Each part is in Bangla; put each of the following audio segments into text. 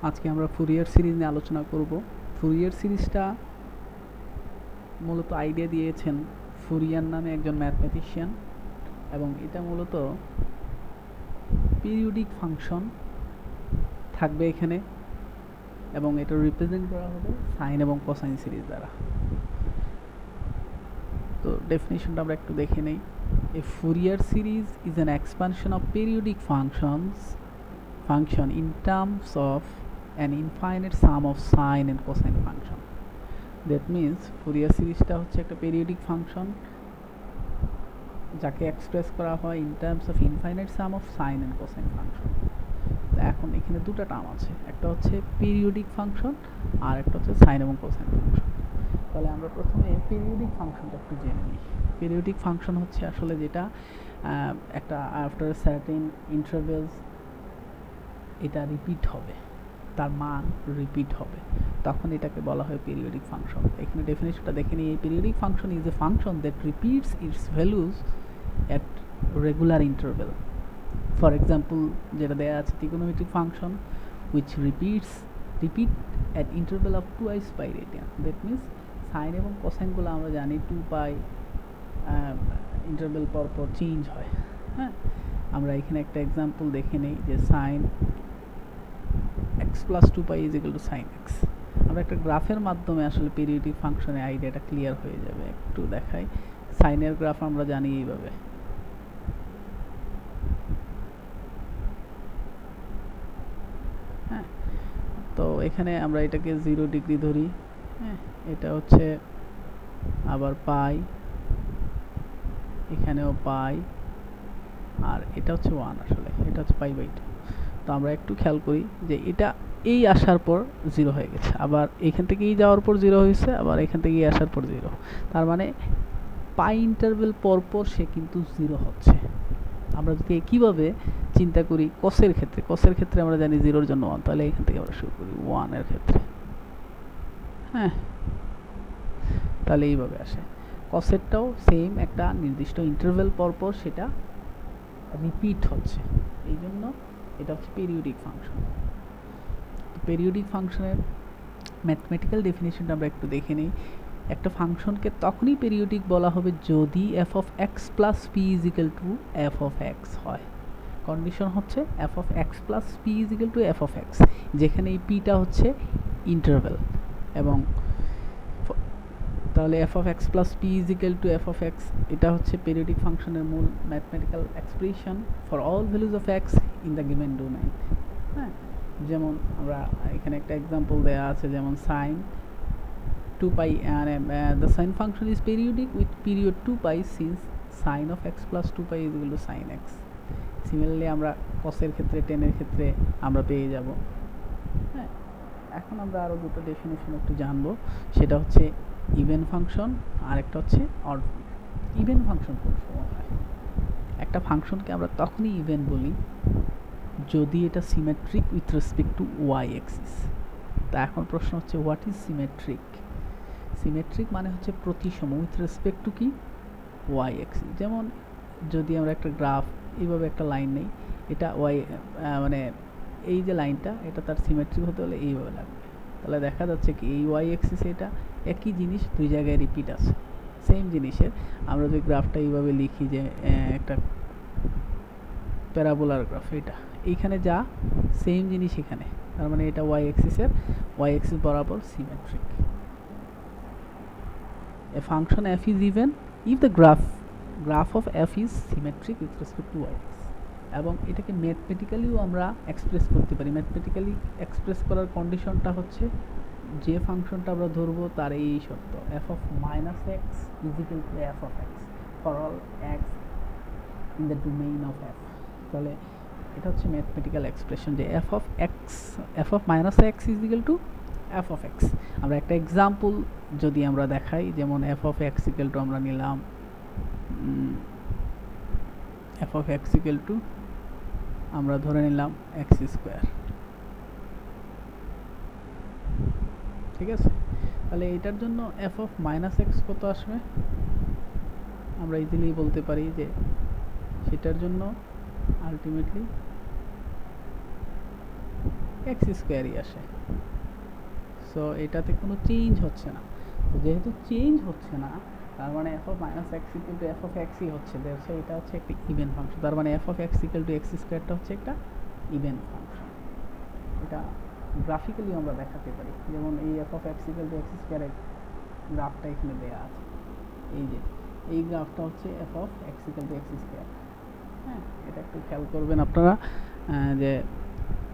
আজকে আমরা ফুরিয়ার সিরিজ নিয়ে আলোচনা করব। ফুরিয়ার সিরিজটা মূলত আইডিয়া দিয়েছেন ফুরিয়ার নামে একজন ম্যাথমেটিশিয়ান, এবং এটা মূলত পিরিয়ডিক ফাংশন থাকবে এখানে, এবং এটা রিপ্রেজেন্ট করা হবে সাইন এবং কোসাইন সিরিজ দ্বারা। তো ডেফিনিশনটা আমরা একটু দেখে নেই। A Fourier series is an expansion of periodic function in terms of an infinite sum of sine and cosine function. That means Fourier সিরিজটা হচ্ছে একটা পিরিয়ডিক ফাংশন যাকে এক্সপ্রেস করা হয় in terms of infinite some of sign and cosine function. তো এখন এখানে দুটো টার্ম আছে, একটা হচ্ছে পিরিয়ডিক ফাংশন আর একটা হচ্ছে সাইন এবং কোসাইন ফাংশন। তাহলে আমরা প্রথমে পিরিয়ডিক ফাংশনটা একটু জেনে নিই। পিরিয়ডিক ফাংশন হচ্ছে আসলে যেটা একটা আফটার সার্টেন ইন্টারভেলস এটা রিপিট হবে, তার মান রিপিট হবে, তখন এটাকে বলা হয় পিরিয়ডিক ফাংশন। এখানে ডেফিনেশনটা দেখে নিই। এই periodic function is a function that repeats it's values at regular interval. For example যেটা দেওয়া আছে trigonometric function which repeat at interval of 2i pi radian. That means sine এবং কোসাইনগুলো আমরা জানি 2 পাই ইন্টারভেল পর পর চেঞ্জ হয়। হ্যাঁ, আমরা এখানে একটা এক্সাম্পল দেখে নেই যে sign x plus 2 pi is equal to sin x। আমরা একটা গ্রাফের মাধ্যমে আসলে পিরিয়ডিক ফাংশনের আইডিয়াটা ক্লিয়ার হয়ে যাবে। একটু দেখাই, সাইনের গ্রাফ আমরা জানি এইভাবে। হ্যাঁ, তো এখানে আমরা এটাকে 0 ডিগ্রি ধরি। হ্যাঁ, এটা হচ্ছে আবার পাই, এখানেও পাই, আর এটা হচ্ছে 1, আসলে এটা হচ্ছে পাই বাই 2। তো আমরা একটু খেয়াল করি যে এটা এই আসার পর 0 হয়ে গেছে, আবার এখান থেকে এই যাওয়ার পর 0 হয়েছে, আবার এখান থেকে এই আসার পর 0। তার মানে পাই ইন্টারভেল পর পর সে কিন্তু 0 হচ্ছে। আমরা যদি একইভাবে চিন্তা করি কসের ক্ষেত্রে আমরা জানি 0-র জন্য 1, তাহলে এখান থেকে আমরা শুরু করি 1 এর ক্ষেত্রে। হ্যাঁ, তাহলে এইভাবে আসে। কসেরটাও সেম, একটা নির্দিষ্ট ইন্টারভেল পর পর সেটা রিপিট হচ্ছে, এই জন্য এটা হচ্ছে পিরিয়ডিক ফাংশন। পিরিয়ডিক ফাংশনের ম্যাথমেটিক্যাল ডেফিনেশনটা আমরা একটু দেখে নিই। একটা ফাংশনকে তখনই পিরিয়ডিক বলা হবে যদি F of x plus P is equal to f of x হয়। কন্ডিশন হচ্ছে f of x plus P is equal to f of x, যেখানে এই পিটা হচ্ছে ইন্টারভেল। এবং তাহলে F of x plus P is equal to f of x, এটা হচ্ছে পিরিয়ডিক ফাংশনের মূল mathematical expression for all values of x in the given domain. হ্যাঁ, যেমন আমরা এখানে একটা এক্সাম্পল দেওয়া আছে, যেমন sign 2 pi and the sin function is periodic with period 2 pi since sin of x plus 2 pi is equal to sin x. Similarly আমরা cos-এর ক্ষেত্রে tan এর ক্ষেত্রে আমরা পেয়ে যাব। হ্যাঁ, এখন আমরা আরও দুটো ডেফিনেশন একটু জানবো, সেটা হচ্ছে ইভেন ফাংশন আর একটা হচ্ছে অড ফাংশন। ইভেন ফাংশন কোন সময় হয়? একটা ফাংশনকে আমরা তখনই ইভেন বলি যদি এটা symmetric with respect to Y axis. তা এখন প্রশ্ন হচ্ছে হোয়াট ইজ সিমেট্রিক? সিমেট্রিক মানে হচ্ছে প্রতিসম উইথ রেসপেক্ট টু কি? Y axis. যেমন যদি আমরা একটা গ্রাফ এইভাবে একটা লাইন নেই, এটা ওয়াই মানে এই যে লাইনটা, এটা তার সিমেট্রিক হতে হলে এইভাবে লাগবে। তাহলে দেখা যাচ্ছে কি এই ওয়াই অ্যাক্সিসে এটা একই জিনিস দুই জায়গায় রিপিট আছে, সেম জিনিসের। আমরা যদি গ্রাফটা এইভাবে লিখি যে একটা প্যারাবোলার গ্রাফ, এটা এইখানে যা সেম জিনিস এখানে, তার মানে এটা ওয়াই অ্যাক্সিস বরাবর symmetric. A function f is even if the graph of f is symmetric with respect to y axis। এবং এটাকে ম্যাথমেটিক্যালিও আমরা এক্সপ্রেস করতে পারি। ম্যাথমেটিক্যালি এক্সপ্রেস করার কন্ডিশনটা হচ্ছে যে ফাংশনটা আমরা ধরবো তার এই শর্ত, f of minus x is equal to f of x for all x in the domain of f। তাহলে এটা হচ্ছে ম্যাথমেটিক্যাল এক্সপ্রেশন যে f of minus x is equal to f of x। আমরা একটা এক্সাম্পল যদি আমরা দেখাই, যেমন f of x equal to আমরা নিলাম f of x equal to আমরা ধরে নিলাম x স্কয়ার। ঠিক আছে, তাহলে এটার জন্য f of minus x কত আসবে? আমরা ইজিলি বলতে পারি যে সেটার জন্য আলটিমেটলি এক্স স্কোয়ারই আসে। সো এটাতে কোনো চেঞ্জ হচ্ছে না। তো যেহেতু চেঞ্জ হচ্ছে না, তার মানে f of minus x equal to f of এক্সই হচ্ছে, দেখছে এটা হচ্ছে একটা ইভেন ফাংশন। তার মানে f of x equal to x স্কোয়ারটা হচ্ছে একটা ইভেন ফাংশন। এটা গ্রাফিক্যালি আমরা দেখাতে পারি, যেমন এই F of x equal to x স্কোয়ারের গ্রাফটা এখানে দেওয়া আছে। এই যে এই গ্রাফটা হচ্ছে f of x equal to x square. হ্যাঁ, এটা একটু খেয়াল করবেন আপনারা যে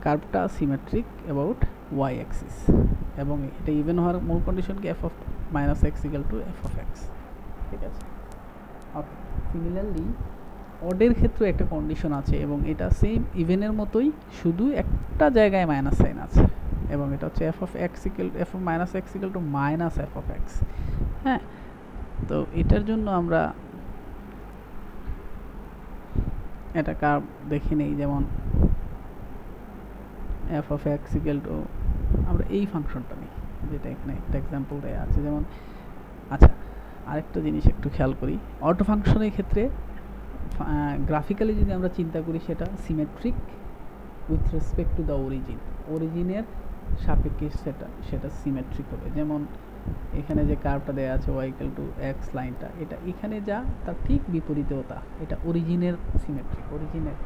কার্ভটা সিমেট্রিক অ্যাবাউট ওয়াই অ্যাক্সিস, এবং এটা ইভেন হওয়ার মূল কন্ডিশন কি f of minus x equal to f of x. ঠিক আছে, ওকে। সিমিলারলি অডের ক্ষেত্রে একটা কন্ডিশন আছে, এবং এটা সেম ইভেনের মতোই, শুধু একটা জায়গায় মাইনাস সাইন আছে, এবং এটা হচ্ছে f of x equal F of minus x equal to minus f of x. হ্যাঁ, তো এটার জন্য আমরা এটা কার্ভ দেখে নেই, যেমন F of x equal to, আমরা এই ফাংশনটা নিই যেটা এখানে একটা এক্সাম্পল দেওয়া আছে। যেমন আচ্ছা, আরেকটা জিনিস একটু খেয়াল করি, অটো ফাংশনের ক্ষেত্রে গ্রাফিক্যালি যদি আমরা চিন্তা করি, সেটা symmetric with respect to the অরিজিনের সাপেক্ষে সেটা সিমেট্রিক হবে। যেমন এখানে যে কার্ভটা দেওয়া আছে ওয়াই ইকুয়াল টু এক্স লাইনটা, এটা এখানে যা তার ঠিক বিপরীতেও তা, এটা অরিজিনের সিমেট্রিক, অরিজিনের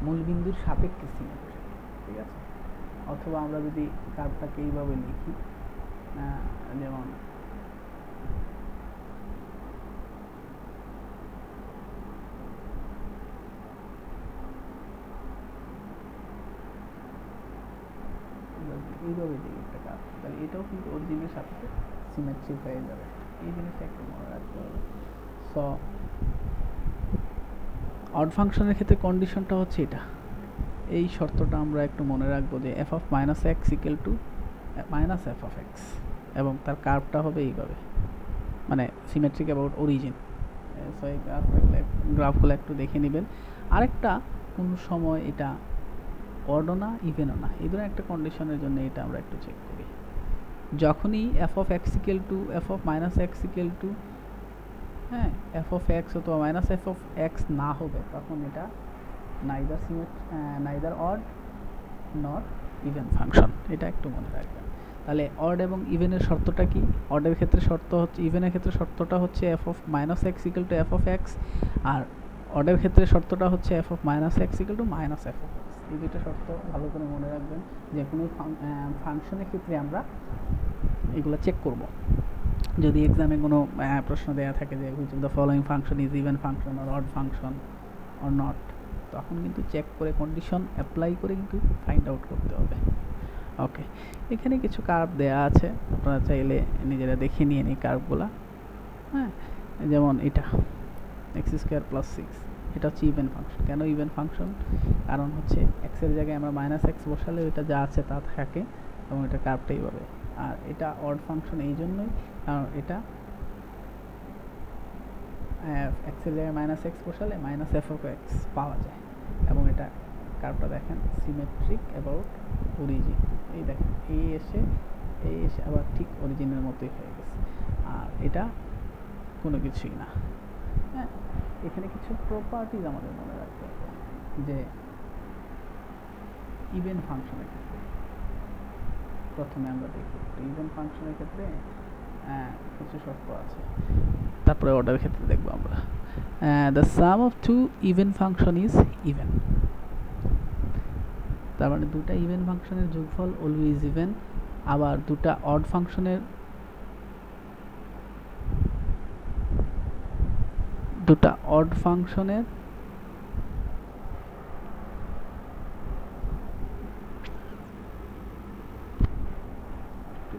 মূলবিন্দুর সাপেক্ষে সিমেট্রিক। ঠিক আছে, অথবা আমরা যদি কার্ভটাকে এইভাবে লিখি, যেমন এইভাবে দিই একটা কার্ভ, তাহলে এটাও কিন্তু অরিজিনের সাথে সিমেট্রিক হয়ে যাবে। এই জিনিসটা একটু মনে রাখতে হবে। সো অড ফাংশনের ক্ষেত্রে কন্ডিশনটা হচ্ছে এটা, এই শর্তটা আমরা একটু মনে রাখবো যে f of minus x equal to minus f of x, এবং তার কার্ভটা হবে এইভাবে, মানে সিমেট্রিক অ্যাবাউট অরিজিন। সো এই গ্রাফগুলো একটু দেখে নেবেন। আরেকটা, কোন সময় এটা অডও না ইভেনও না, এই ধরনের একটা কন্ডিশনের জন্য এটা আমরা একটু চেক করি। যখনই F of x equal to f of minus x equal two হ্যাঁ এফ অফ এক্স অথবা মাইনাস এফ অফ এক্স না হবে, তখন এটা neither odd not even function. এটা একটু মনে রাখবেন। তাহলে অড এবং ইভেনের শর্তটা কি? অডের ক্ষেত্রে শর্ত হচ্ছে, ইভেনের ক্ষেত্রে শর্তটা হচ্ছে f of minus x equal to f of x, আর অডের ক্ষেত্রে শর্তটা হচ্ছে f of minus x equal to minus f of x. এই দুটো শর্ত ভালো করে মনে রাখবেন। যে কোনো ফাংশনের ক্ষেত্রে আমরা এগুলো চেক করব। যদি এক্সামে কোনো প্রশ্ন দেওয়া থাকে যে which of the following function is even function or odd function or not, তখন কিন্তু চেক করে কন্ডিশন অ্যাপ্লাই করে কিন্তু ফাইন্ড আউট করতে হবে। ওকে, এখানে কিছু কার্ভ দেয়া আছে, আপনারা চাইলে নিজেরা দেখে নিয়ে নিই কার্ভগুলো। হ্যাঁ, যেমন এটা এক্স স্কোয়ার প্লাস সিক্স, এটা হচ্ছে ইভেন ফাংশন। কেন ইভেন ফাংশন? কারণ হচ্ছে এক্সের জায়গায় আমরা মাইনাস এক্স বসালে এটা যা আছে তা থাকে, এবং এটা কার্ভটা এইভাবে। আর এটা অড ফাংশন এই জন্যই কারণ এটা এক্সের জায়গায় মাইনাস এক্স বসালে মাইনাস এফ অফ এক্স পাওয়া যায়, এবং এটা কার্ভটা দেখেন সিমেট্রিক অ্যাবাউট অরিজিন। এই দেখেন এই এসে আবার ঠিক অরিজিনের মতোই হয়ে গেছে, আর এটা কোনো কিছুই না। হ্যাঁ, এখানে কিছু প্রপার্টিজ আমাদের মনে রাখতে হবে, যে ইভেন ফাংশনের ক্ষেত্রে প্রথমে আমরা দেখি ইভেন ফাংশনের ক্ষেত্রে কিছু শর্ত আছে, তারপরে অর্ডার ক্ষেত্রে দেখবো আমরা। The sum of two even function is even. তার মানে দুটা ইভেন ফাংশনের যোগফল অলওয়েজ ইভেন, আবার দুটা অড ফাংশনের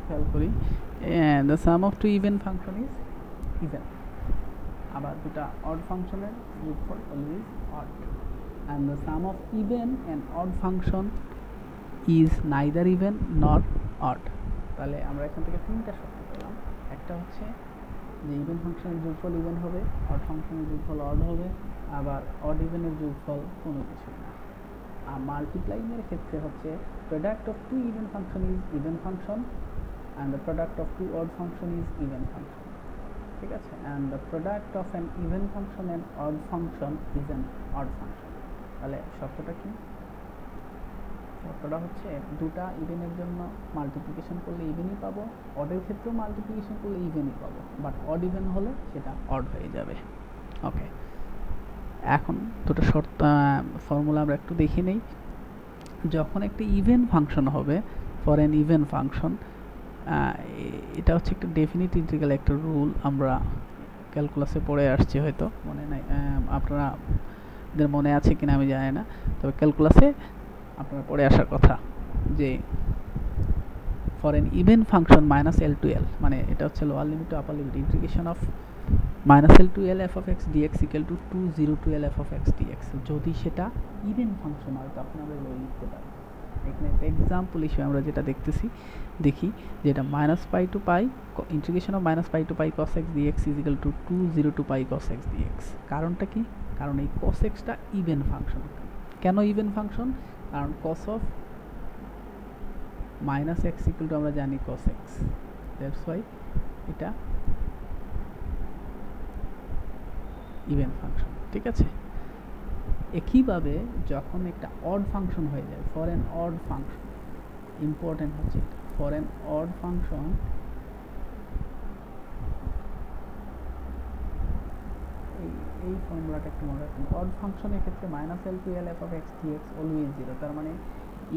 খেয়াল করি, the sum of two even function is even, আবার দুটা অড ফাংশনের যোগফল always odd, and the sum of even and odd function is neither even nor odd. তাহলে আমরা এখান থেকে তিনটা শর্ত পেলাম। একটা হচ্ছে যে ইভেন ফাংশনের যোগফল ইভেন হবে, অড ফাংশনের যোগফল অড হবে, আবার অড ইভেনের যোগফল কোনো কিছু না। আর মাল্টিপ্লাইং এর ক্ষেত্রে হচ্ছে product of two even function is even function, and the product of two odd function is even function. ঠিক আছে, and the product of an even function and odd function is an odd function. তাহলে শর্তটা কি? শর্তটা হচ্ছে দুটা ইভেনের জন্য মাল্টিপ্লিকেশন করলে ইভেনই পাবো, অডের ক্ষেত্রেও মাল্টিপ্লিকেশন করলে ইভেনই পাবো, বাট অড ইভেন হলে সেটা অড হয়ে যাবে। ওকে, এখন দুটো শর্ত ফর্মুলা আমরা একটু দেখে নেই। যখন একটা ইভেন ফাংশন হবে, ফর অ্যান ইভেন ফাংশন, এটা হচ্ছে একটা ডেফিনিট ইন্টিগ্রাল একটা রুল, আমরা ক্যালকুলাসে পড়ে আসছি, হয়তো মনে নাই আপনাদের মনে আছে কিনা আমি জানি না, তবে ক্যালকুলাসে আপনারা পড়ে আসার কথা যে for n even function minus l to l, মানে এটা হচ্ছে lower limit to upper limit integration of minus l to l f of x dx equal to 2 0 to l f of x dx, যদি সেটা ইভেন ফাংশন হয় তখন আমরা এগুলো লিখতে পারি। এখানে একটা এক্সাম্পল হিসেবে আমরা যেটা দেখি যেটা minus pi to pi integration of minus pi to pi cos x dx is equal to 2 0 to pi cos x dx. কারণটা কি? কারণ এই কস এক্সটা ইভেন ফাংশন। কেন ইভেন ফাংশন? কারণ cos of minus x equal to আমরা জানি কস এক্স, দ্যাটস ওয়াই এটা ইভেন ফাংশন। ঠিক আছে, একইভাবে যখন একটা অড ফাংশন হয়ে যায়, for an odd function, important হচ্ছে ফর অ্যান অড ফাংশন, এই ফর্মুলাটা একটু মনে রাখুন। অড ফাংশনের ক্ষেত্রে minus l to l f of x dx always zero, তার মানে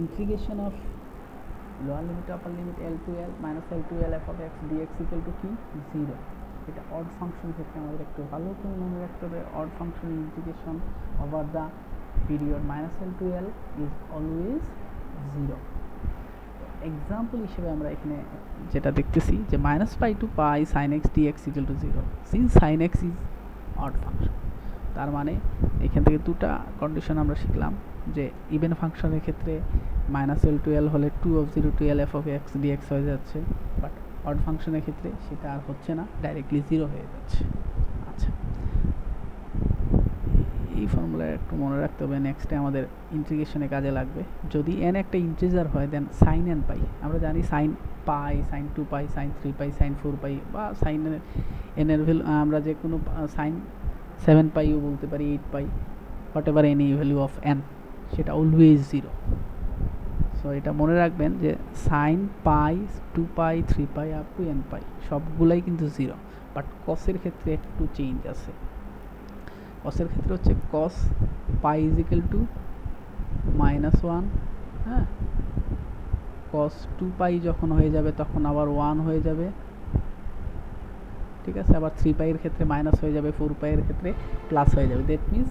integration of lower limit upper limit l to l minus l to l f of x dx equal to কি? জিরো। এটা অড ফাংশন ক্ষেত্রে আমাদের একটু ভালো করে মনে রাখতে হবে, odd function integration over the period minus l to l is always zero. Example হিসেবে আমরা এখানে যেটা দেখতেছি যে minus pi to pi sine x dx equal to zero, since sine x is odd function. তার মানে এখান থেকে দুটা কন্ডিশন আমরা শিখলাম যে ইভেন ফাংশনের ক্ষেত্রে মাইনাস এল টু এল হলে 2 of 0 to l f of x dx হয়ে যাচ্ছে, বাট অড ফাংশনের ক্ষেত্রে সেটা আর হচ্ছে না, ডাইরেক্টলি জিরো হয়ে যাচ্ছে। আচ্ছা, এই ফর্মুলা একটু মনে রাখতে হবে, নেক্সটে আমাদের ইন্টিগ্রেশনে কাজে লাগবে। যদি n একটা ইন্টিজার হয় দেন সাইন n পাই, আমরা জানি সাইন পাই, সাইন 2 পাই, সাইন 3 পাই, সাইন 4 পাই, বা সাইন n এর ভ্যালু আমরা যে কোনো সাইন 7 পাইও বলতে পারি, 8 pi, whatever any value of n, সেটা অলওয়েজ জিরো। সো এটা মনে রাখবেন যে sine pi, 2 pi, 3 pi up to n pi সবগুলাই কিন্তু জিরো, বাট কসের ক্ষেত্রে একটু চেঞ্জ আছে। কসের ক্ষেত্রে হচ্ছে কস পাই ইজ ইকুয়াল টু -1, হ্যাঁ, কস 2 পাই যখন হয়ে যাবে তখন আবার 1 হয়ে যাবে, ঠিক আছে। আবার 3 পাইয়ের ক্ষেত্রে মাইনাস হয়ে যাবে, 4 পাইয়ের ক্ষেত্রে প্লাস হয়ে যাবে। দ্যাট মিনস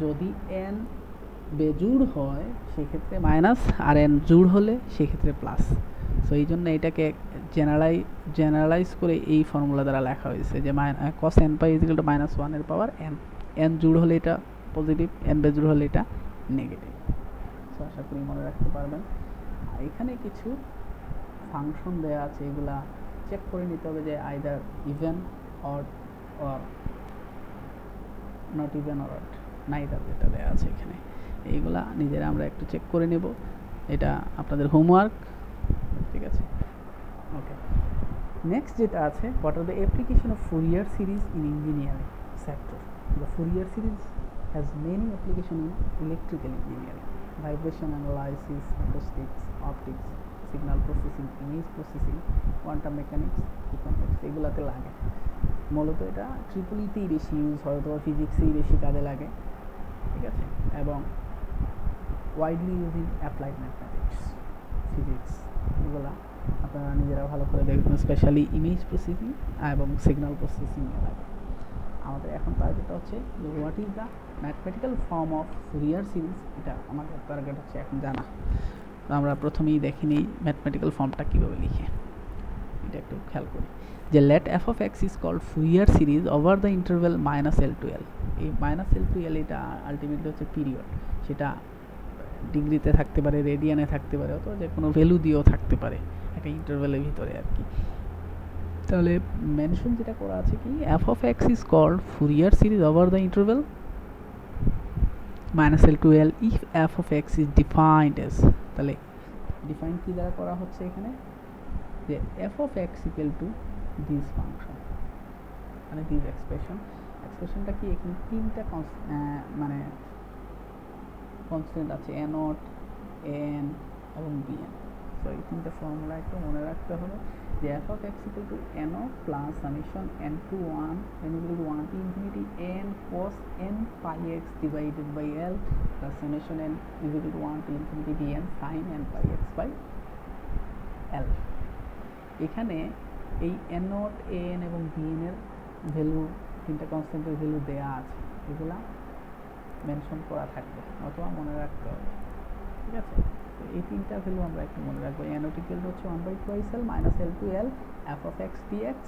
যদি n বেজুড় হয় সেক্ষেত্রে মাইনাস, আর n জুড় হলে সেক্ষেত্রে প্লাস। সো এই জন্য এটাকে জেনারেলাইজ করে এই ফর্মুলা দ্বারা লেখা হয়েছে যে cos n pi is equal two -1 এর পাওয়ার n, n জুড় হলে এটা পজিটিভ, n বেজুড় হলে এটা নেগেটিভ। সো আশা করি মনে রাখতে পারবেন। এখানে কিছু ফাংশন দেওয়া আছে, এগুলা চেক করে নিতে হবে যে either even or not even or odd, neither যেটা দেওয়া আছে এখানে, এইগুলা নিজেরা আমরা একটু চেক করে নেব, এটা আপনাদের হোমওয়ার্ক। ঠিক আছে, ওকে। নেক্সট যেটা আছে, what are the application of Fourier series in engineering sector. The Fourier series has many application in electrical engineering, vibration analysis, acoustics, optics, signal processing, image processing, quantum mechanics, economics, এগুলাতে লাগে। মূলত এটা ট্রিপলিতেই বেশি ইউজ হয়, অথবা ফিজিক্সেই বেশি কাজে লাগে, ঠিক আছে, এবং widely use in applied mathematics, physics, এগুলা আপনারা নিজেরা ভালো করে দেখবেন, স্পেশালি ইমেজ প্রসেসিং এবং সিগন্যাল প্রসেসিং লাগে। আমাদের এখন টার্গেটটা হচ্ছে what is the mathematical form of Fourier series, এটা আমাদের টার্গেট হচ্ছে এখন জানা। তো আমরা প্রথমেই দেখি নিই ম্যাথমেটিক্যাল ফর্মটা কীভাবে লিখে, এটা একটু খেয়াল করি যে let f of x is called Fourier series over the interval -l to l। এই -l to l এটা আলটিমেটলি হচ্ছে পিরিয়ড, সেটা ডিগ্রিতে থাকতে পারে, রেডিয়ানে থাকতে পারে, অথবা যে কোনো ভ্যালু দিয়েও থাকতে পারে একটা ইন্টারভেলের ভিতরে আর কি। তাহলে মেনশন যেটা করা আছে কি, f of x is called Fourier series over the interval -l to l if f of x is defined as. তাহলে ডিফাইন কি দ্বারা করা হচ্ছে এখানে, যে f of x equal to this function, মানে দিস এক্সপ্রেশনটা কি, এখানে তিনটা মানে কনস্ট্যান্ট আছে, a0, an এবং bn। সো এই তিনটা ফর্মুলা একটু মনে রাখতে হবে যে f of x equal to no plus summation n to 1 n equal to 1 to infinity n cos n pi x divided by l plus summation n is equal to 1 to infinity bn sin n pi x by l। এখানে এই n নট an এবং bn এর ভ্যালু তিনটা কনস্ট্যান্টের ভ্যালু দেয়া আছে, এগুলা মেনশন করা থাকবে অথবা মনে রাখতে হবে, ঠিক আছে। তো এই তিনটা ভ্যালু আমরা একটু মনে রাখবো। n নট ইকুয়াল টু হচ্ছে 1/2l minus l to l f of x dx,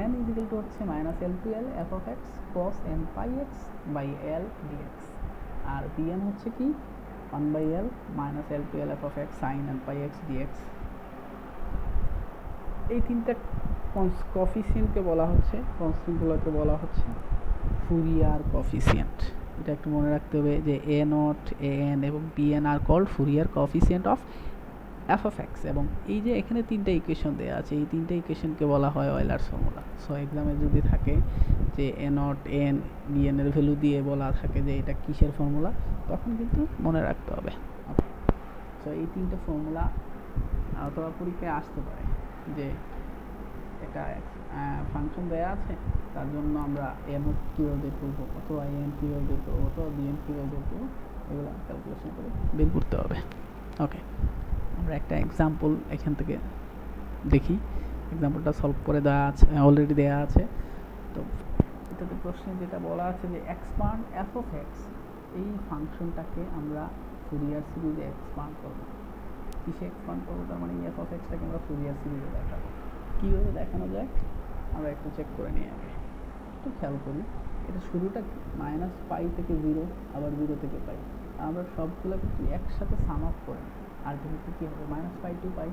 n is equal to হচ্ছে minus l to l f of x cos n pi x by l dx, আর bn হচ্ছে কি 1/l minus l to l f of x sin n pi x dx। এই তিনটা কোফিসিয়েন্টকে বলা হচ্ছে, কনস্ট্যান্টগুলোকে বলা হচ্ছে ফুরিয়ার কোফিসিয়েন্ট। এটা একটু মনে রাখতে হবে যে a নট an এবং bn আর called Fourier coefficient of f of x। এবং এই যে এখানে তিনটা ইকুয়েশন দেওয়া আছে, এই তিনটা ইকুয়েশনকে বলা হয় অয়েলার্স ফর্মুলা। সো এক্সামে যদি থাকে যে a নট an bn এর ভ্যালু দিয়ে বলা থাকে যে এটা কিসের ফর্মুলা, তখন কিন্তু মনে রাখতে হবে। সো এই তিনটা ফর্মুলা অথবা পরীক্ষায় আসতে পারে যে একটা ফাংশন দেওয়া আছে, তার জন্য আমরা n কীভাবে বের করবো অথবা an কীভাবে বের করবো অথবা bn কীভাবে বের করবো, এগুলো ক্যালকুলেশন করে বের করতে হবে। ওকে, আমরা একটা এক্সাম্পল এখান থেকে দেখি। এক্সাম্পলটা সলভ করে দেওয়া আছে, অলরেডি দেওয়া আছে। তো এটাতে প্রশ্নে যেটা বলা আছে যে এক্সপান্ড f of x, এই ফাংশনটাকে আমরা ফুরিয়ার সিরিজে এক্সপান্ড করবো। কিসে এক্সপান্ড করবো? তার মানে f of x-টাকে আমরা ফুরিয়ার সিরিজে দেখাবো। কীভাবে দেখানো যায় আমরা একটু চেক করে নিই আগে, একটু খেয়াল করি। এটা শুরুটা মাইনাস পাই থেকে 0, আবার 0 থেকে পাই। আমরা সবগুলো কিন্তু একসাথে সাম আপ করে নিই, আলটিমেটলি কী হবে মাইনাস পাই টু পাই,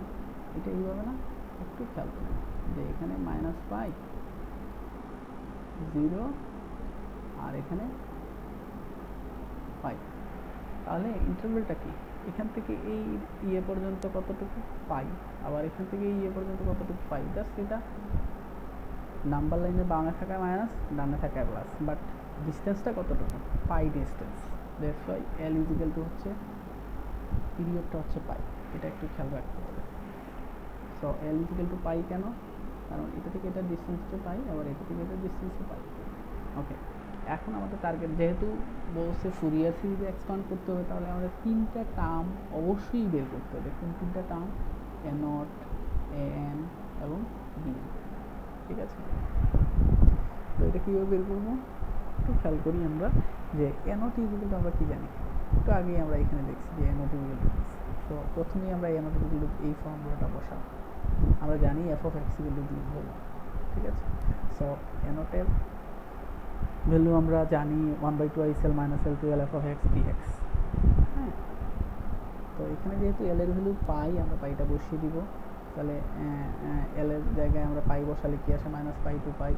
এটা এইভাবে না। একটু খেয়াল করি যে এখানে মাইনাস পাই 0 আর এখানে পাই, তাহলে ইন্টারভেলটা কি? এখান থেকে এই ইয়ে পর্যন্ত কতটুকু পাই, আবার এখান থেকে এই ইয়ে পর্যন্ত কতটুকু পাই। জাস্ট এটা নাম্বার লাইনে বামে থাকা মাইনাস, ডানে থাকা প্লাস, বাট ডিস্টেন্সটা কতটুকু? Pi distance. That's why l is equal to হচ্ছে পিরিয়ডটা হচ্ছে পাই, এটা একটু খেয়াল রাখতে হবে। So l is equal to pi কেন? কারণ এটা থেকে এটা ডিস্টেন্সটা পাই, আবার এটা থেকে এটা ডিস্টেন্সটা পাই। ওকে, এখন আমাদের টার্গেট যেহেতু বলছে ফুরিয়ার সিরিজে এক্সপান্ড করতে হবে, তাহলে আমাদের তিনটা টার্ম অবশ্যই বের করতে হবে। কোন তিনটা term? A not, A N এবং বি। ঠিক আছে, তো এটা কীভাবে বের করবো একটু খেয়াল করি আমরা যে এ নট ইকুয়াল টু আমরা কী জানি, একটু আগেই আমরা এখানে দেখছি যে এ নট ইকুয়াল টু। তো প্রথমেই আমরা এ নট ইকুয়াল টু এই ফর্মুলাটা বসাবো। আমরা জানি f of x equal to b হলো, ঠিক আছে। সো এ নটের ভ্যালু আমরা জানি 1/2 minus l to l f of x dx। হ্যাঁ, তো এখানে যেহেতু l এর ভ্যালু পাই, আমরা পাইটা বসিয়ে দিব। তাহলে l এর জায়গায় আমরা পাই বসালে কি আসে? মাইনাস পাই টু পাই,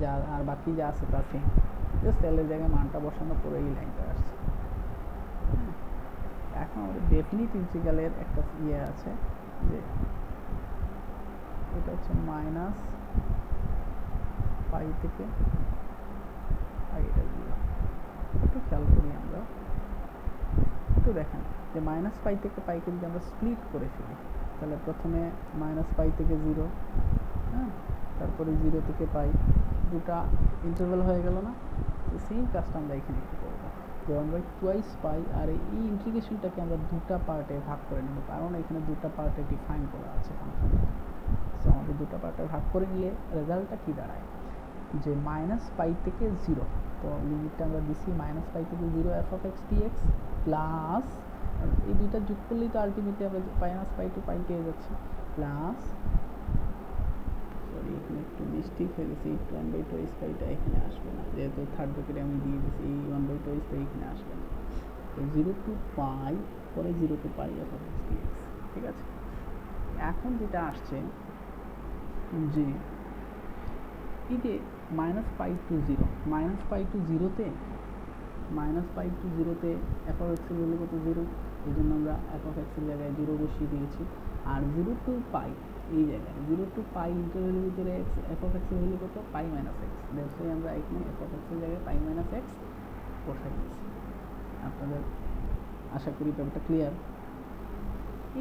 যা আর বাকি যা আছে তা সেম, জাস্ট l এর জায়গায় মানটা বসানোর পরে এই লাইনটা আসছে। এখন আমাদের ডেফিনিট ইন্টিগ্রালের একটা ইয়ে আছে যে এটা হচ্ছে মাইনাস পাই থেকে পাই, এটা একটু খেয়াল করি আমরা, একটু দেখেন যে মাইনাস পাই থেকে পাইকে যদি আমরা স্প্লিট করে ফেলি, তাহলে প্রথমে মাইনাস পাই থেকে 0, হ্যাঁ, তারপরে 0 থেকে পাই, দুটা ইন্টারভ্যাল হয়ে গেল না? তো সেম কাজটা আমরা এখানে একটু করবো যে 1/2 পাই, আর এই ইন্টিগ্রেশনটাকে আমরা দুটা পার্টে ভাগ করে নেব, কারণ এখানে দুটা পার্টে ডিফাইন করা আছে ফাংশনটা। সো আমাদের দুটা পার্টে ভাগ করে নিলে রেজাল্টটা কী দাঁড়ায় যে মাইনাস পাই থেকে 0, তো লিমিটটা আমরা দিছি মাইনাস পাই থেকে 0 f of x dx plus, এই দুইটা যোগ করলেই তো আলটিমেটলি আমরা মাইনাস পাই টু পাই পেয়ে যাচ্ছি, প্লাস সরি এখানে একটু মিস্টেক হয়ে গেছে, এই 1/2 পাইটা এখানে আসবে না, যেহেতু থার্ড ব্র্যাকেটে আমি দিয়ে দিচ্ছি, এই 1/2 পাই এখানে আসবে না। তো 0 টু পাই পরে 0 to pi f of x dx, ঠিক আছে। এখন যেটা আসছে যে এই যে minus pi to 0, minus pi to 0তে এফ অফ এক্সের ভ্যালু কত? 0, এই জন্য আমরা এফ অফ এক্সের জায়গায় 0 বসিয়ে দিয়েছি। আর 0 টু পাই এই জায়গায় 0 টু পাই ইন্টারভ্যালের ভিতরে এফ অফ এক্সের ভ্যালু কত? পাই মাইনাস এক্স। দ্যাটস ওয়াই আমরা এখানে এফ অফ এক্সের জায়গায় পাই মাইনাস এক্স বসাই দিয়েছি। আপনাদের আশা করি ব্যাপারটা ক্লিয়ার।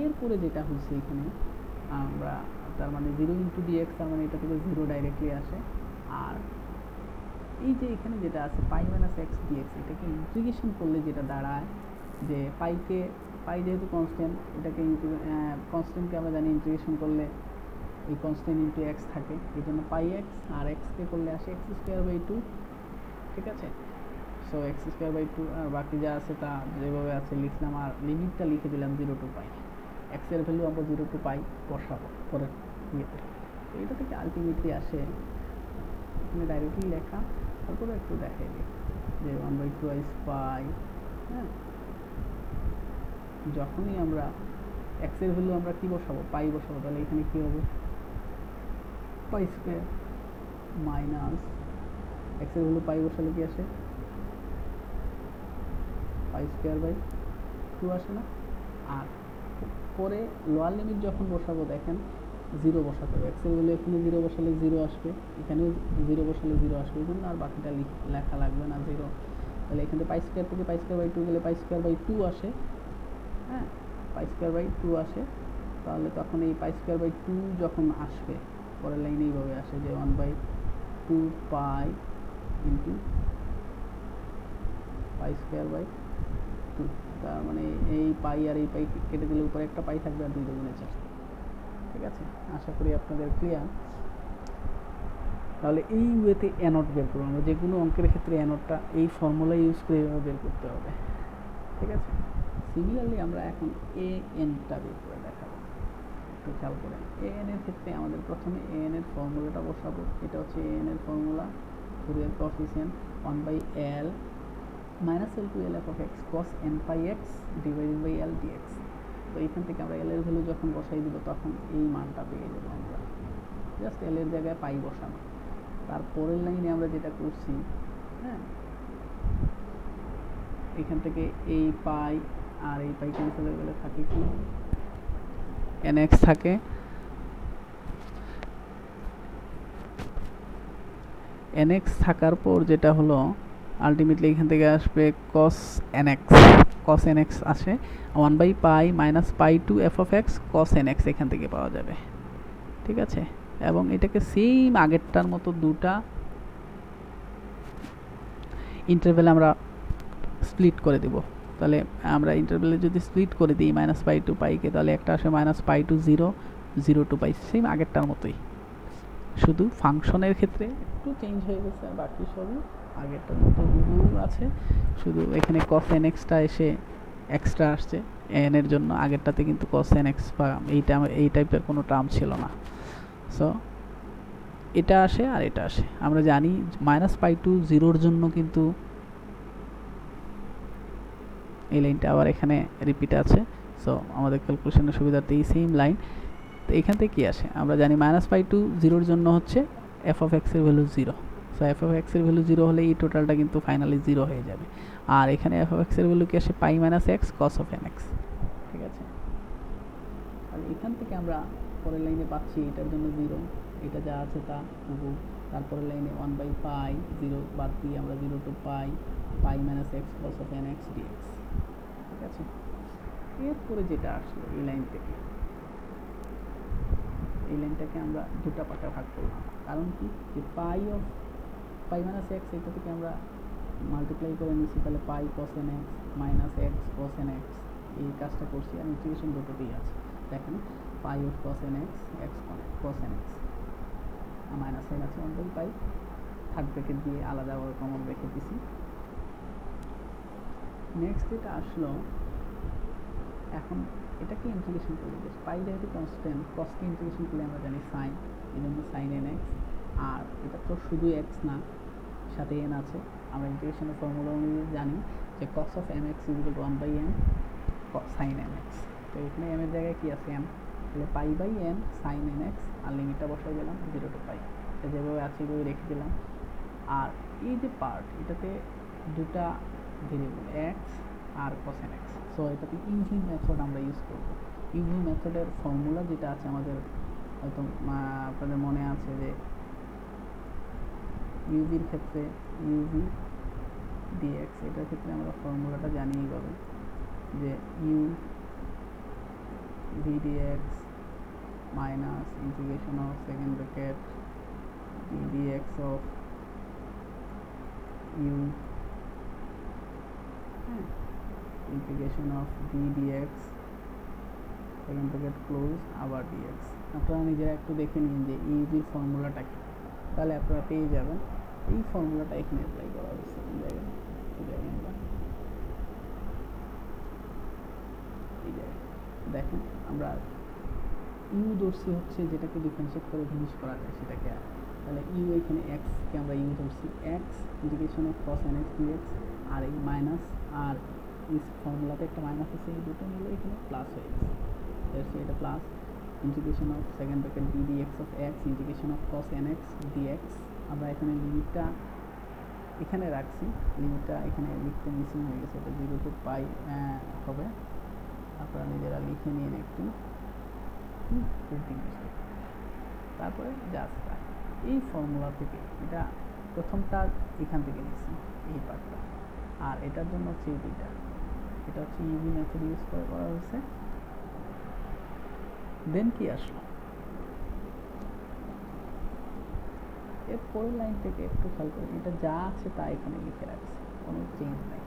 এরপরে যেটা হচ্ছে এখানে আমরা তার মানে 0 ইন্টু ডিএক্স, তার মানে এটা থেকে 0 ডাইরেক্টলি আসে। আর এই যে এখানে যেটা আছে পাই মাইনাস এক্স ডিএক্স, এটাকে ইন্টিগ্রেশন করলে যেটা দাঁড়ায় যে পাই যেহেতু কনস্ট্যান্ট, এটাকে কনস্ট্যান্টকে আমরা জানি ইন্টিগ্রেশন করলে এই কনস্ট্যান্ট ইন্টু এক্স থাকে, এই জন্য পাই এক্স, আর এক্সকে করলে আসে এক্স স্কোয়ার বাই 2। ঠিক আছে, সো এক্স স্কোয়ার বাই 2, আর বাকি যা আছে তা যেভাবে আছে লিখলাম, আর লিমিটটা লিখে দিলাম 0 টু পাই। এক্সের ভ্যালু আমরা 0 টু পাই বসাবো পরে ইয়েতে। তো এটা থেকে আলটিমেটলি আসে এখানে ডাইরেক্টলি লেখা, তারপরে একটু দেখাই দিই যে 1/2 পাই। হ্যাঁ, যখনই আমরা এক্সের ভ্যালু আমরা কি বসাবো, পাই বসাবো, তাহলে এখানে কি হবে, পাই স্কোয়ার মাইনাস এক্সের ভ্যালু পাই বসালে কি আসে, পাই স্কোয়ার বাই 2 আসে না। আর পরে লোয়ার লিমিট যখন বসাবো দেখেন 0 বসাতে হবে, এক্সের ভ্যালু এখানে 0 বসালে 0 আসবে, এখানেও 0 বসালে 0 আসবে, এই জন্য আর বাকিটা লেখা লাগবে না 0। তাহলে এখানে পাই স্কোয়ার থেকে পাই স্কোয়ার বাই 2 গেলে পাই স্কোয়ার বাই 2 আসে। হ্যাঁ, পাই স্কোয়ার বাই 2 আসে, তাহলে তখন এই পাই স্কোয়ার বাই 2 যখন আসবে পরের লাইনে এইভাবে আসে যে 1/2 pi into pi square by 2, তার মানে এই পাই আর এই পাই কেটে দিলে উপরে একটা পাই থাকবে আর 2 দুগুণে 4। ঠিক আছে, আশা করি আপনাদের ক্লিয়ার। তাহলে এই ওয়েতে অ্যানোড বের করবো আমরা, যে কোনো অঙ্কের ক্ষেত্রে অ্যানোডটা এই ফর্মুলা ইউজ করে এভাবে বের করতে হবে। ঠিক আছে, সিমিলারলি আমরা এখন এ এনটা বের করে দেখাবো। একটু খেয়াল করেন, এ এন এর ক্ষেত্রে আমাদের প্রথমে এ এন এর ফর্মুলাটা বসাবো। এটা হচ্ছে এ এন এর ফর্মুলা, Fourier coefficient 1/l minus l to l f of x cos n pi x divided by l dx. তো এইখান থেকে আমরা এল এর ভ্যালু যখন বসাই দিব তখন এই মানটা পেয়ে যাবো আমরা, জাস্ট এল এর জায়গায় পাই বসানো। তারপরের লাইনে আমরা যেটা করছি, হ্যাঁ, এখান থেকে এই পাই আর এই পাই ক্যান্সেল হয়ে গেলে থাকে কি এন এক্স থাকে, এন এক্স থাকার পর যেটা হলো আলটিমেটলি এখান থেকে আসবে কস এন এক্স আসে 1/পাই minus pi to f of x cos n x এখান থেকে পাওয়া যাবে। ঠিক আছে, এবং এটাকে সেম আগেরটার মতো দুটা ইন্টারভ্যালে আমরা স্প্লিট করে দেব। তাহলে আমরা ইন্টারভ্যালে যদি স্প্লিট করে দিই মাইনাস পাই টু পাইকে, তাহলে একটা আসে minus pi to 0, 0 to pi, same আগেরটার মতোই, শুধু ফাংশনের ক্ষেত্রে একটু চেঞ্জ হয়ে গেছে, বাকি সবই আগেরটার মতো হুবহু আছে। শুধু এখানে কস এন এক্সটা এসে এক্সট্রা আসছে এন এর জন্য, আগেরটাতে কিন্তু কস এন এক্স বা এই টাইপের কোনো টার্ম ছিল না। সো এটা আসে আর এটা আসে। আমরা জানি মাইনাস পাই টু 0-র জন্য কিন্তু এই লাইনটা আবার এখানে রিপিট আছে। সো আমাদের ক্যালকুলেশনের সুবিধার্থে এই সেম লাইন। তো এখান থেকে কী আসে আমরা জানি মাইনাস পাই টু 0-র জন্য হচ্ছে এফ অফ এক্সের ভ্যালু 0। সো এফ অফ এক্সের ভ্যালু 0 হলে এই টোটালটা কিন্তু ফাইনালি 0 হয়ে যাবে। আর এখানে এফ অফ এক্সের ভ্যালু কি আসে pi minus x cos of n x. ঠিক আছে, আর এখান থেকে আমরা পরের লাইনে পাচ্ছি এটার জন্য 0, এটা যা আছে তা হুবহু। তারপরের লাইনে 1/পাই 0 বাদ দিয়ে আমরা 0 to pi pi minus x cos of n x dx. ঠিক আছে, এরপরে যেটা আসলো এই লাইন থেকে, এই লাইনটাকে আমরা দুটা পার্টে ভাগ করলাম। কারণ কি, যে পাই মাইনাস এক্স এটা থেকে আমরা মাল্টিপ্লাই করে নিচ্ছি, তাহলে pi cos n x minus x cos n x, এই কাজটা করছি। আর ইন্টিগ্রেশন দুটোতেই আছে, দেখেন pi of cos n x x cos n x minus sine আছে 1/পাই, থার্ড ব্র্যাকেট দিয়ে আলাদাভাবে কমন ব্র্যাকেট দিছি। নেক্সট যেটা আসলো, এখন এটাকে ইন্টিগ্রেশন করলে বেশ, পাই যেহেতু কনস্ট্যান্ট, কসকে ইন্টিগ্রেশন করলে আমরা জানি সাইন, এই জন্য সাইন এন এক্স। আর এটা তো শুধু এক্স না, সাথে এন আছে। আমরা ইন্টিগ্রেশনের ফর্মুলা অনুযায়ী জানি যে cos of m x is equal to 1/m sine m x. তো এখানে এম এর জায়গায় কি আছে এম, তাহলে pi by n sine n x, আর লিমিটটা বসাই দিলাম 0 টু পাই, এটা যেভাবে আছে ওইভাবে রেখে দিলাম। আর এই যে পার্ট, এটাতে দুটা ভেরিয়েবল এক্স আর কস এন এক্স। সো এটাতে ইউভি মেথড আমরা ইউজ করব। ইউভি মেথডের ফর্মুলা যেটা আছে আমাদের হয়তো আপনাদের মনে আছে যে ইউভির ক্ষেত্রে ইউভি ডিএক্স, এটার ক্ষেত্রে আমরা ফর্মুলাটা জানি এইভাবে যে u v dx minus integration of second bracket d dx of u, হ্যাঁ, integration of d dx second bracket close আবার ডিএক্স। আপনারা নিজেরা একটু দেখে নিন যে ইউজির ফর্মুলাটা কি, তাহলে আপনারা পেয়ে যাবেন। এই ফর্মুলাটা এখানে অ্যাপ্লাই করা হচ্ছে এই জায়গায় আমরা এই জায়গায় দেখেন আমরা ইউ ধরছি হচ্ছে যেটাকে ডিফারেন্সিয়েট করে জিনিস করা যায় সেটাকে, তাহলে ইউ এখানে এক্সকে আমরা ইউ ধরছি, x integration of cos n x dx, আর এই মাইনাস আর এই ফর্মুলাতে একটা মাইনাস আছে, এই দুটো মিলে এখানে প্লাস হয়ে গেছে, এটা plus integration of second bracket d dx of x integration of cos n x dx. আমরা এখানে লিমিটটা এখানে রাখছি, লিমিটটা এখানে লিখতে মিসিং হয়ে গেছে, এটা 0 to π হবে, আপনারা নিজেরা লিখে নিন একটু প্রিন্টিং মিস্টেক। তারপরে জাস্ট এই ফর্মুলা থেকে এটা প্রথমটা এখান থেকে নিচ্ছি এই পার্টটা, আর এটার জন্য হচ্ছে এটা হচ্ছে ইউভি মেথড ইউজ করে করা হয়েছে। দেন কি আসলো, এর পরের লাইন থেকে একটু খেয়াল করে, এটা যা আছে তা এখানে লিখে রাখছি, কোনো চেঞ্জ নাই।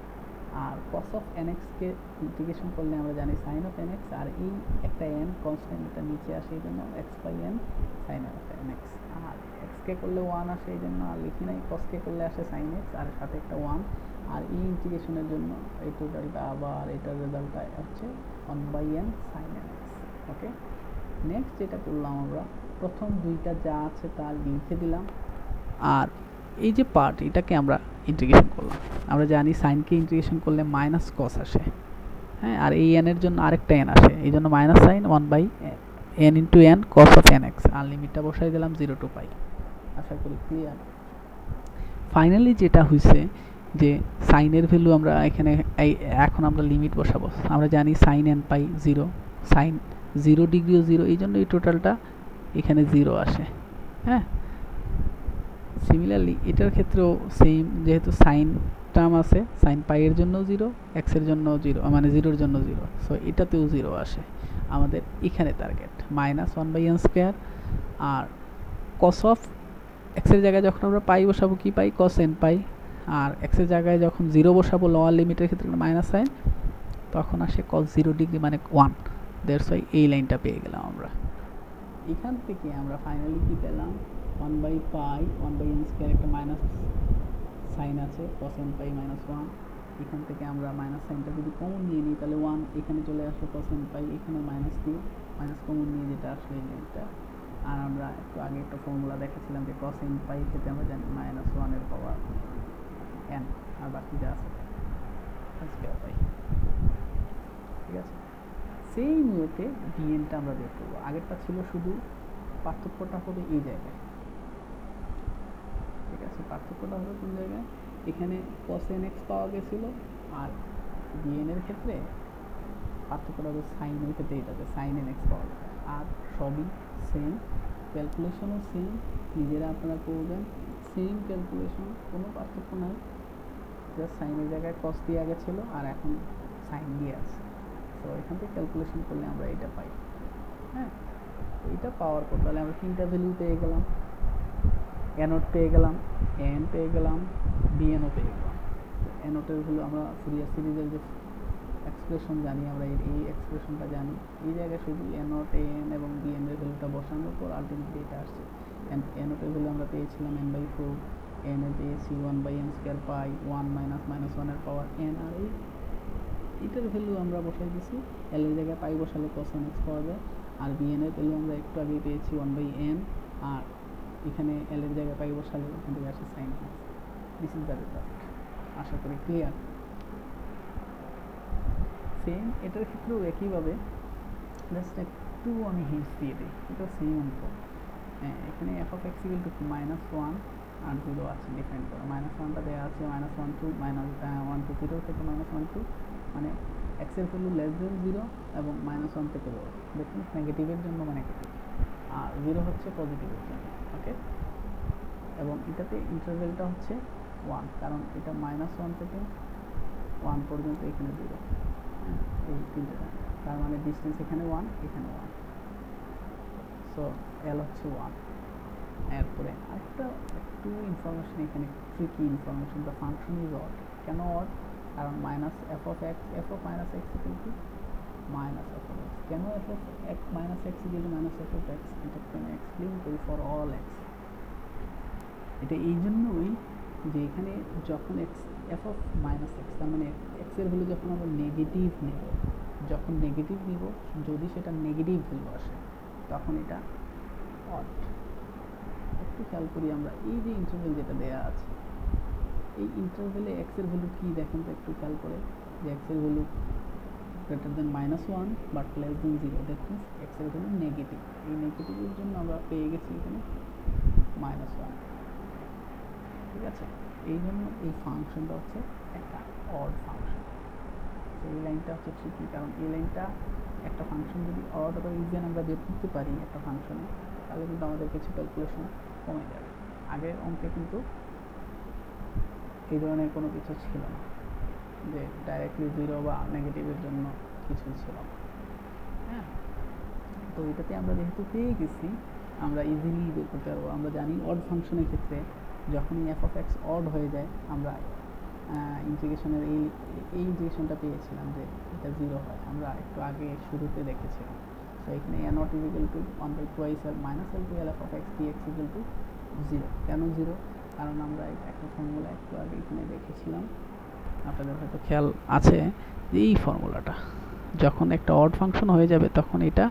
আর cos of nx K integration করলে আমরা জানি sin অফ nx, আর এই একটা n কনস্ট্যান্ট এটা নিচে আসে এই জন্য x by n sin of nx, আর x কে করলে 1 আসে এই জন্য আর লিখি নাই, cos কে করলে আসে sin x আর সাথে একটা 1, আর এই ইন্টিগ্রেশনের জন্য এই টোটালটা আবার এটার রেজাল্টটা হচ্ছে 1 by n sin nx। Okay, next যেটা করলাম আমরা প্রথম দুইটা যা আছে তা লিখে দিলাম, আর এই যে পার্ট এটাকে আমরা ইন্টিগ্রেশন করলাম। আমরা জানি সাইনকে ইন্টিগ্রেশন করলে মাইনাস কস আসে, হ্যাঁ, আর এই এন এর জন্য আরেকটা এন আসে, এই জন্য minus sine 1 by n into n cos of n x, আর লিমিটটা বসাই দিলাম 0 to π। আশা করি ক্লিয়ার। ফাইনালি যেটা হয়েছে যে সাইনের ভ্যালু আমরা এখানে এখন আমরা লিমিট বসাবো, আমরা জানি সাইন এন পাই 0, সাইন 0 ডিগ্রিও 0, এই জন্য এই টোটালটা এখানে 0 আসে, হ্যাঁ। সিমিলারলি এটার ক্ষেত্রেও সেম, যেহেতু সাইন টার্ম আছে, সাইন পাই এর জন্য 0, এক্স এর জন্য 0, মানে 0 জন্য 0, সো এটাতেও 0 আসে। আমাদের এখানে target minus 1 by n square, আর কস অফ এক্স এর জায়গায় যখন আমরা পাই বসাবো কি পাই, কস এন পাই, আর এক্স এর জায়গায় যখন 0 বসাবো লোয়ার লিমিটের ক্ষেত্রে মাইনাস সাইন, তখন আসে কস 0 ডিগ্রি মানে 1, দ্যাটস ওয়াই এই লাইনটা পেয়ে গেলাম আমরা। এখান থেকে আমরা ফাইনালি কি পেলাম, 1 by pi 1 by n square, একটা মাইনাস সাইন আছে cos n পাই মাইনাস 1, এখান থেকে আমরা মাইনাস সাইনটা যদি কমন নিয়ে নিই তাহলে 1 এখানে চলে আসলো, cos n পাই এখানে মাইনাস দিয়ে মাইনাস কমন নিয়ে যেটা আসলো এই লাইনটা। আর আমরা একটু আগে একটা ফর্মুলা দেখাচ্ছিলাম যে cos n পাই ক্ষেত্রে আমরা জানি মাইনাস 1 এর পাওয়ার n, আর বাকি যা আছে স্কোয়ার পাই, ঠিক আছে। সেই ওয়েতে ডিএনটা আমরা বের করবো, আগেরটা ছিল শুধু পার্থক্যটা হবে এই জায়গায়, ঠিক আছে, পার্থক্যটা হবে কোন জায়গায়, এখানে cos nx পাওয়া গেছিল, আর ডিএন এর ক্ষেত্রে পার্থক্যটা হবে সাইন এর ক্ষেত্রে এটাতে সাইন nx পাওয়া যাবে, আর সবই সেম, ক্যালকুলেশনও সেম, নিজেরা আপনারা করবেন, সেম ক্যালকুলেশন, কোনো পার্থক্য নাই, জাস্ট সাইনের জায়গায় cos দিয়ে গেছিলো আর এখন সাইন দিয়ে আছে, তো এখান থেকে ক্যালকুলেশন করলে আমরা এটা পাই, হ্যাঁ। এটা পাওয়ার পর তাহলে আমরা তিনটা ভ্যালু পেয়ে গেলাম, এনওট পেয়ে গেলাম, এন পেয়ে গেলাম, বিএনও পেয়ে গেলাম। এনওটের ভ্যালু আমরা ফুরিয়ার সিরিজের যে এক্সপ্রেশন জানি, আমরা এই এক্সপ্রেশনটা জানি, এই জায়গায় শুধু এনওট এন এবং বিএন এর ভ্যালুটা বসানোর পর আলটিমেটলি এটা আসছে। এনওটের ভ্যালু আমরা পেয়েছিলাম n/4, এন এ পেয়েছি 1 by n square pi 1 minus minus 1 এর পাওয়ার এন, আর এইটার ভ্যালু আমরা বসাই দিছি, এল এর জায়গায় পাই বসালে cos nx পাওয়া যায়, আর বিএন এর ভ্যালু আমরা একটু আগে পেয়েছি 1 বাই এন, আর এখানে এল এর জায়গায় পাই বসালে এখান থেকে আসে sine nx। This is the result. আশা করি ক্লিয়ার। সেম এটার ক্ষেত্রেও একইভাবে, জাস্ট একটু আমি হিন্টস দিয়ে দিই, এটা সেম অঙ্ক। এখানে F of x equal two -1 আর 0 আছে, ডিফাইন করো, -1টা দেওয়া আছে -1 to -1 to 0 থেকে -1 to, মানে এক্সের ভ্যালু লেস দেন 0 এবং -1 থেকে বড়, দেখুন নেগেটিভের জন্য নেগেটিভ, আর 0 হচ্ছে পজিটিভের জন্য, ওকে। এবং এটাতে ইন্টারভ্যালটা হচ্ছে 1, কারণ এটা -1 থেকে 1 পর্যন্ত এখানে 0, এই তিনটে পয়েন্ট, তার মানে ডিস্টেন্স এখানে 1 এখানে 1, সো এল হচ্ছে 1। এরপরে আরেকটা একটু ইনফরমেশন, এখানে tricky information, the function is odd. কেন অড? কারণ minus f of x, f of minus x equal to minus f of x. কেন f of x minus x equal to minus f of x, এটা আমি এক্সপ্লেন করি ফর অল এক্স। এটা এই জন্যই যে এখানে যখন x f of minus x, তার মানে এক্সের ভ্যালু যখন আমরা নেগেটিভ নেব, যখন নেগেটিভ নিব, যদি সেটা নেগেটিভ ভ্যালু আসে তখন এটা অড। একটু খেয়াল করি আমরা, এই যে ইন্টারভ্যাল যেটা দেয়া আছে, এই ইন্টারভ্যালে এক্সের ভ্যালু কি দেখেন তো একটু খেয়াল করে, যে এক্সের value greater than -1 but less than 0, that means এক্সের ভ্যালু নেগেটিভ। এই নেগেটিভের জন্য আমরা পেয়ে গেছি এখানে -1, ঠিক আছে? এই জন্য এই ফাংশনটা হচ্ছে একটা অড ফাংশন। এই লাইনটা হচ্ছে ঠিকই, কারণ এই লাইনটা একটা ফাংশন যদি অড বা ইভেন আমরা বের করতে পারি একটা ফাংশনে, তাহলে কিন্তু আমাদের কিছু ক্যালকুলেশন কমে যাবে। আগের অঙ্কে কিন্তু এই ধরনের কোনো কিছু ছিল না, যে ডাইরেক্টলি 0 বা নেগেটিভের জন্য কিছু ছিল না। হ্যাঁ, তো এটাতে আমরা যেহেতু পেয়ে গেছি, আমরা ইজিলি বের করতে পারবো। আমরা জানি অড ফাংশনের ক্ষেত্রে যখনই এফ অফ এক্স অড হয়ে যায়, আমরা ইন্টিগ্রেশনের এই ইন্টিগ্রেশনটা পেয়েছিলাম যে এটা 0 হয়, আমরা একটু আগে শুরুতে দেখেছিলাম। তো এখানে a naught equal to 1/2 l minus l to l f of x dx equal to 0। কেন 0? কারণ আমরা একটা ফর্মুলা একটু আগে এখানে দেখেছিলাম, আপনাদের হয়তো খেয়াল আছে যে এই ফর্মুলাটা, যখন একটা অড ফাংশন হয়ে যাবে তখন এটা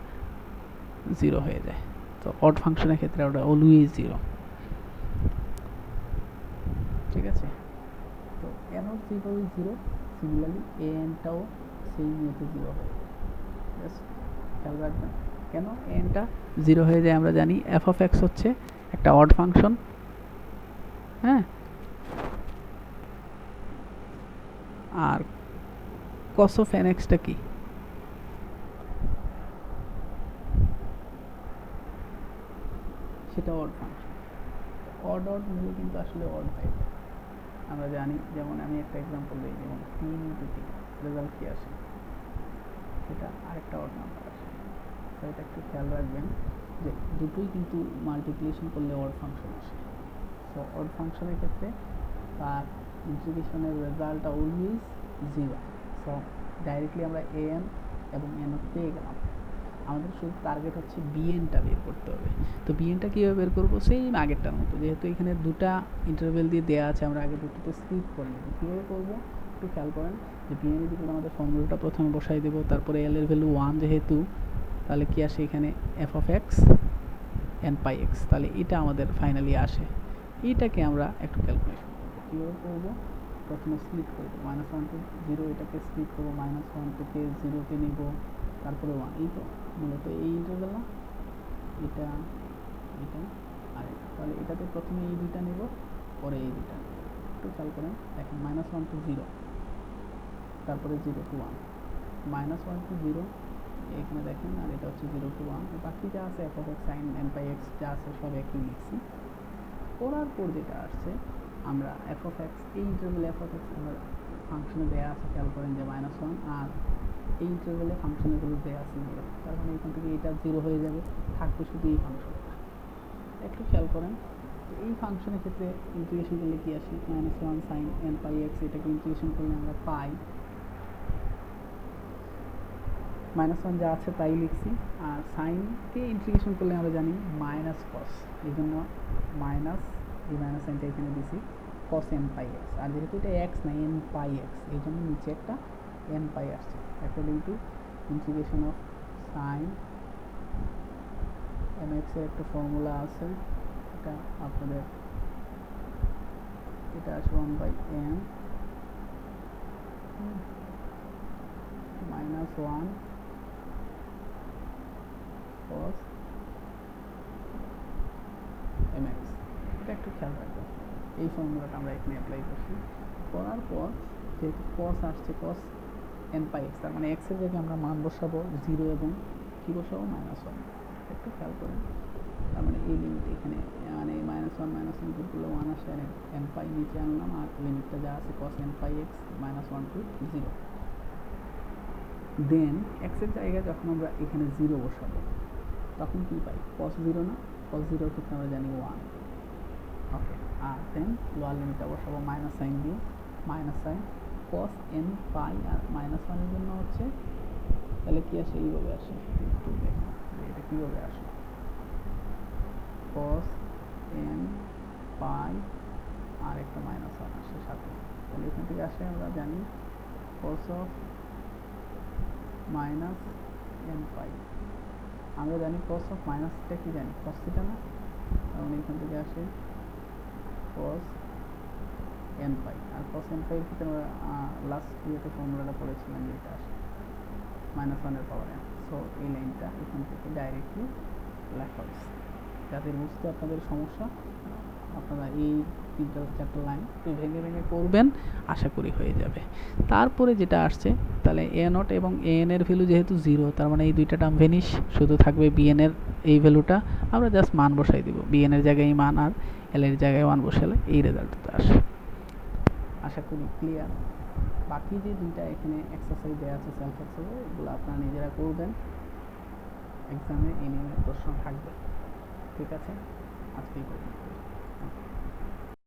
0 হয়ে যায়। তো অড ফাংশনের ক্ষেত্রে ওটা অলওয়েজ 0, ঠিক আছে? তো এন অফ 0, সিমিলারলি এ এনটাও সেই ইয়েতে 0 হয়। জাস্ট খেয়াল রাখবেন কেন এনটা 0 হয়ে যায়। আমরা জানি এফ অফ এক্স হচ্ছে একটা অড ফাংশন, হ্যাঁ, আর কস অফ এন এক্সটা কি? সেটা অড ফাংশন। অড নিলে কিন্তু আসলে অড হয়ে যায়। আমরা জানি, যেমন আমি একটা এক্সাম্পল দিই, যেমন 3 × 3 রেজাল্ট কি আসে, সেটা আরেকটা অড নাম্বার আসে। তো এটা একটু খেয়াল রাখবেন যে দুটোই কিন্তু মাল্টিপ্লিকেশন করলে অড ফাংশন আসে। সো অড ফাংশনের ক্ষেত্রে তার ইন্টিগ্রেশনের রেজাল্টটা অলওয়েজ 0। সো ডাইরেক্টলি আমরা এ এন এবং এন পেয়ে গেলাম। আমাদের শুধু টার্গেট হচ্ছে বিএনটা বের করতে হবে। তো বিএনটা কীভাবে বের করবো? সেম আগেরটার মতো, যেহেতু এখানে দুটা ইন্টারভেল দিয়ে দেওয়া আছে, আমরা আগে দুটোতে স্প্লিট করে নেব। কীভাবে করবো একটু খেয়াল করেন, যে বিএন ইকুয়াল আমাদের ফর্মুলাটা প্রথমে বসাই দেবো, তারপরে এল এর ভ্যালু 1 যেহেতু, তাহলে কি আসে এখানে F of x N pi x, তাহলে এটা আমাদের ফাইনালি আসে। এইটাকে আমরা একটু ক্যালকুলেশন করবো। কীভাবে করবো? প্রথমে স্প্লিট করবো, -1 to 0, এটাকে স্প্লিট করবো, -1 থেকে 0-তে নিব, তারপরে 1। এই তো মূলত এই ইন্টারভ্যাল না, এটা এটা আর এটা, তাহলে এটাতে প্রথমে এই দুইটা নেব, পরে এই দুইটা নেব। একটু খেয়াল করেন, দেখেন -1 to 0, তারপরে 0 to 1, -1 to 0 এখানে দেখেন, আর এটা হচ্ছে 0 to 1। বাকি যা আছে F of x sine n pi x যা আছে সব একই লিখছি। করার পর যেটা আসছে, আমরা এফ অফ এক্স, এই ইন্টারভ্যালে এফ অফ এক্স আমরা ফাংশনে দেওয়া আছে, খেয়াল করেন যে -1, আর এই ইন্টারভ্যালে ফাংশনের ভ্যালু দেওয়া আছে 0, তার মানে এখান থেকে এটা 0 হয়ে যাবে, থাকবে শুধু এই ফাংশনটা। একটু খেয়াল করেন, এই ফাংশনের ক্ষেত্রে ইন্টিগ্রেশন করলে কি আসে, -1 সাইন এন পাই এক্স, এটাকে ইন্টিগ্রেশন করলে আমরা পাই -1 যা আছে তাই লিখছি, আর সাইনকে ইন্টিগ্রেশন করলে আমরা জানি মাইনাস কস, এই জন্য মাইনাস, এই মাইনাস সাইনটা এখানে দিছি, কস এন পাই এক্স। আর যেহেতু এটা এক্স না এন পাই এক্স, এই জন্য নিচে একটা এন পাই আসছে। According to integration of sine m এক্সের একটা ফর্মুলা আছে, এটা আপনাদের, এটা আসে 1/n -1 cos mx। এটা একটু খেয়াল রাখবেন, এই ফর্মুলাটা আমরা এখানে অ্যাপ্লাই করছি। করার পর যেহেতু cos আসছে, cos n পাই x, তার মানে x এর জায়গায় আমরা মান বসাবো 0 এবং কি বসাবো -1। একটু খেয়াল করেন, তার মানে এই লিমিট এখানে, মানে -1 ইনপুট করলে 1 আসে, আর n পাই নিচে আনলাম, আর লিমিটটা যা আছে cos n pi x -1 to 0। দেন এক্সের জায়গায় যখন আমরা এখানে 0 বসাবো তখন কি পাই cos 0 না, cos 0 ক্ষেত্রে আমরা জানি 1। ওকে, আর দেন লোয়ার লিমিটটা বসাবো মাইনাস সাইন দিয়ে, মাইনাস সাইন cos n পাই আর মাইনাস 1 এর জন্য হচ্ছে তাহলে কি আসে, এইভাবে আসে, একটু দেখো এটা কীভাবে আসে, cos n পাই আর একটা মাইনাস 1 আসে সাথে, তাহলে এখান থেকে আসে আমরা জানি cos অফ মাইনাস n পাই, আমরা জানি cos অফ মাইনাসটা কি জানি cos থিটা না, কারণ এখান থেকে আসে cos n পাই, আর cos n পাই এর ক্ষেত্রে আমরা লাস্ট ইয়েতে ফর্মুলাটা পড়েছিলাম যে এটা আসে মাইনাস 1 এর পাওয়ার n। সো এই লাইনটা এখান থেকে ডাইরেক্টলি লেখা হয়েছে, যাদের বুঝতে আপনাদের সমস্যা আপনারা এই 3-4টা লাইন একটু ভেঙে ভেঙে করবেন, আশা করি হয়ে যাবে। তারপরে যেটা আসছে তাহলে এ নট এবং এ এন এর ভ্যালু যেহেতু 0, তার মানে এই দুইটা টার্ম ভ্যানিশ, শুধু থাকবে বি এন এর এই ভ্যালুটা, আমরা জাস্ট মান বসাই দিব, বি এন এর জায়গায় মান আর এল এর জায়গায় 1 বসালে এই রেজাল্টটা আসে। আশা করি ক্লিয়ার। বাকি যে দুইটা এখানে এক্সারসাইজ দেওয়া আছে সেলফ এক্সারসাইজ, এগুলো আপনারা নিজেরা করবেন, এক্সামে এই নিয়ে প্রশ্ন থাকবে। ঠিক আছে, আজকেই করবেন।